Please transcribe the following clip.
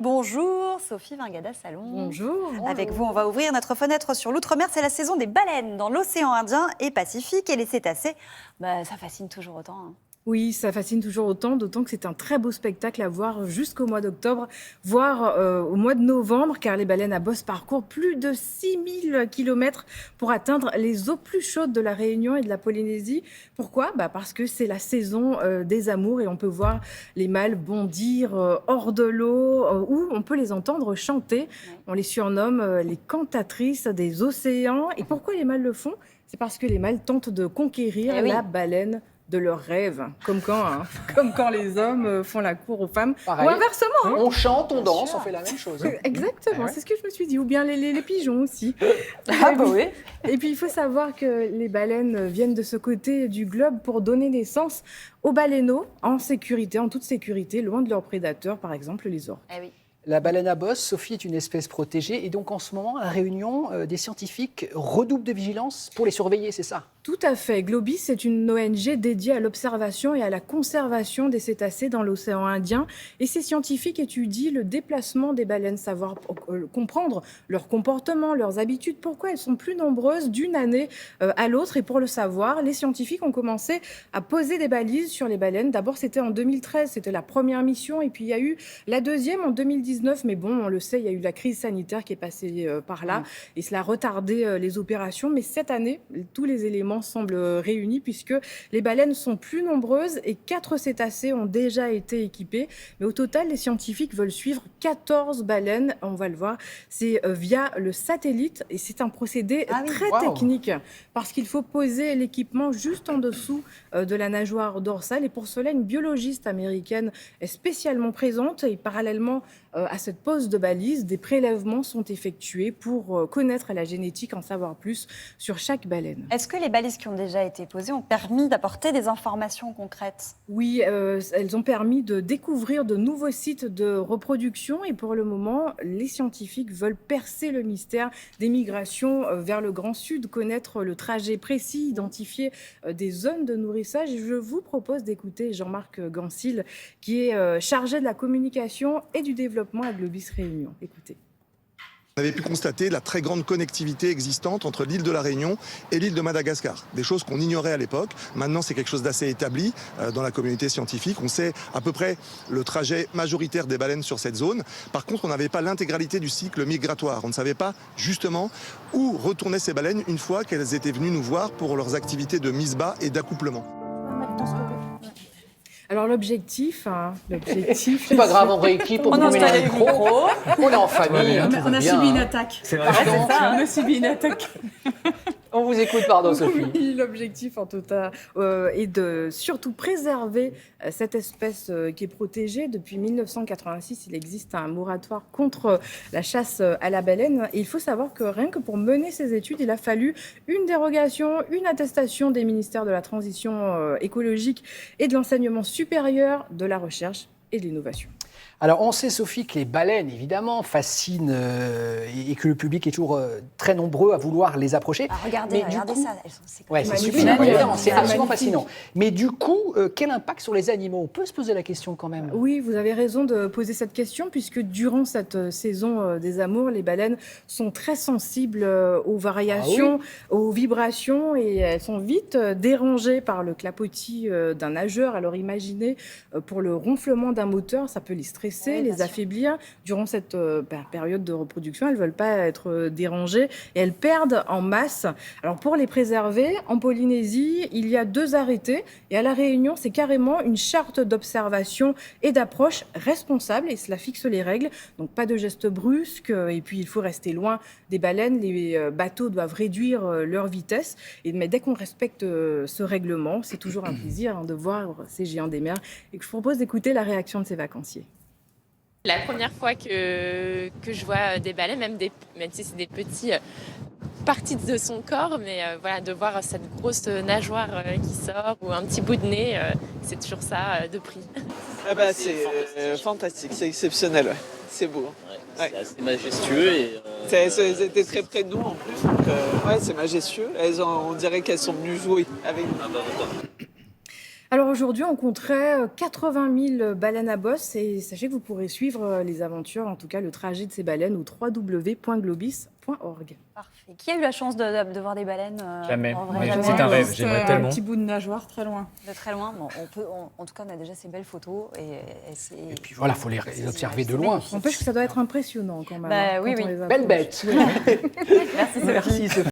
Bonjour, Sophie Vingada-Salon. Bonjour. Avec vous, on va ouvrir notre fenêtre sur l'outre-mer. C'est la saison des baleines dans l'océan Indien et Pacifique. Et les cétacés, ça fascine toujours autant. Oui, ça fascine toujours autant, d'autant que c'est un très beau spectacle à voir jusqu'au mois d'octobre, voire au mois de novembre, car les baleines à bosse parcourent plus de 6000 kilomètres pour atteindre les eaux plus chaudes de la Réunion et de la Polynésie. Pourquoi ? Parce que c'est la saison des amours et on peut voir les mâles bondir hors de l'eau ou on peut les entendre chanter. Ouais. On les surnomme les cantatrices des océans. Et pourquoi les mâles le font ? C'est parce que les mâles tentent de conquérir la baleine de leurs rêves, comme quand les hommes font la cour aux femmes. Pareil. Ou inversement. On chante, on danse, on fait la même chose. Exactement, c'est ce que je me suis dit. Ou bien les pigeons aussi. Oui. Et puis il faut savoir que les baleines viennent de ce côté du globe pour donner naissance aux baleineaux en sécurité, en toute sécurité, loin de leurs prédateurs, par exemple les orques. Oui. La baleine à bosse, Sophie, est une espèce protégée. Et donc en ce moment, à La Réunion, des scientifiques redoublent de vigilance pour les surveiller, c'est ça ? Tout à fait. Globis, c'est une ONG dédiée à l'observation et à la conservation des cétacés dans l'océan Indien. Et ces scientifiques étudient le déplacement des baleines, savoir comprendre leur comportement, leurs habitudes, pourquoi elles sont plus nombreuses d'une année à l'autre. Et pour le savoir, les scientifiques ont commencé à poser des balises sur les baleines. D'abord, c'était en 2013, c'était la première mission. Et puis, il y a eu la deuxième en 2019. Mais bon, on le sait, il y a eu la crise sanitaire qui est passée par là. Et cela a retardé les opérations. Mais cette année, tous les éléments semblent réunis puisque les baleines sont plus nombreuses et 4 cétacés ont déjà été équipés. Mais au total, les scientifiques veulent suivre 14 baleines. On va le voir. C'est via le satellite et c'est un procédé très technique parce qu'il faut poser l'équipement juste en dessous de la nageoire dorsale. Et pour cela, une biologiste américaine est spécialement présente et parallèlement à cette pose de balise, des prélèvements sont effectués pour connaître la génétique, en savoir plus sur chaque baleine. Est-ce que les balises qui ont déjà été posées ont permis d'apporter des informations concrètes ? Oui, elles ont permis de découvrir de nouveaux sites de reproduction et pour le moment, les scientifiques veulent percer le mystère des migrations vers le Grand Sud, connaître le trajet précis, identifier des zones de nourrissage. Je vous propose d'écouter Jean-Marc Gansil, qui est chargé de la communication et du développement à Globis Réunion. Écoutez. On avait pu constater la très grande connectivité existante entre l'île de la Réunion et l'île de Madagascar. Des choses qu'on ignorait à l'époque. Maintenant, c'est quelque chose d'assez établi dans la communauté scientifique. On sait à peu près le trajet majoritaire des baleines sur cette zone. Par contre, on n'avait pas l'intégralité du cycle migratoire. On ne savait pas justement où retournaient ces baleines une fois qu'elles étaient venues nous voir pour leurs activités de mise-bas et d'accouplement. Alors l'objectif... C'est pas grave, on rééquipe, on met le micro, on est en famille. On a subi une attaque. C'est vrai. On a subi une attaque. On vous écoute, pardon Sophie. Oui, l'objectif en tout cas est de surtout préserver cette espèce qui est protégée. Depuis 1986, il existe un moratoire contre la chasse à la baleine. Et il faut savoir que rien que pour mener ces études, il a fallu une dérogation, une attestation des ministères de la Transition écologique et de l'enseignement supérieur, de la recherche et de l'innovation. Alors, on sait, Sophie, que les baleines, évidemment, fascinent et que le public est toujours très nombreux à vouloir les approcher. Regardez ça. C'est super, évidemment, c'est absolument fascinant. Mais du coup, quel impact sur les animaux ? On peut se poser la question quand même. Oui, vous avez raison de poser cette question, puisque durant cette saison des amours, les baleines sont très sensibles aux variations, aux vibrations, et elles sont vite dérangées par le clapotis d'un nageur. Alors imaginez, pour le ronflement d'un moteur, ça peut les stresser, les affaiblir. Durant cette période de reproduction, elles ne veulent pas être dérangées et elles perdent en masse. Alors pour les préserver, en Polynésie, il y a 2 arrêtés et à La Réunion, c'est carrément une charte d'observation et d'approche responsable et cela fixe les règles. Donc pas de gestes brusques et puis il faut rester loin des baleines. Les bateaux doivent réduire leur vitesse. Mais dès qu'on respecte ce règlement, c'est toujours un plaisir de voir ces géants des mers et que je propose d'écouter la réaction de ces vacanciers. La première fois que je vois des baleines, même si c'est des petits parties de son corps, mais de voir cette grosse nageoire qui sort ou un petit bout de nez, c'est toujours ça de prix. C'est fantastique, c'est exceptionnel, c'est beau. C'est assez majestueux. C'était très près de nous en plus, donc c'est majestueux. On dirait qu'elles sont venues jouer avec nous. Alors aujourd'hui, on compterait 80 000 baleines à bosse et sachez que vous pourrez suivre les aventures, en tout cas le trajet de ces baleines au www.globis.org. Parfait. Qui a eu la chance de voir des baleines Jamais. en vrai, Mais jamais. c'est un rêve, Juste, j'aimerais un tellement. petit bout de nageoire très loin. De très loin. Bon, en tout cas, on a déjà ces belles photos. Et Et puis voilà, il faut les observer de loin. N'empêche que ça doit être impressionnant quand même. Bah, oui, quand on oui. les approche. Belle bête. Merci Sophie. Merci Sophie.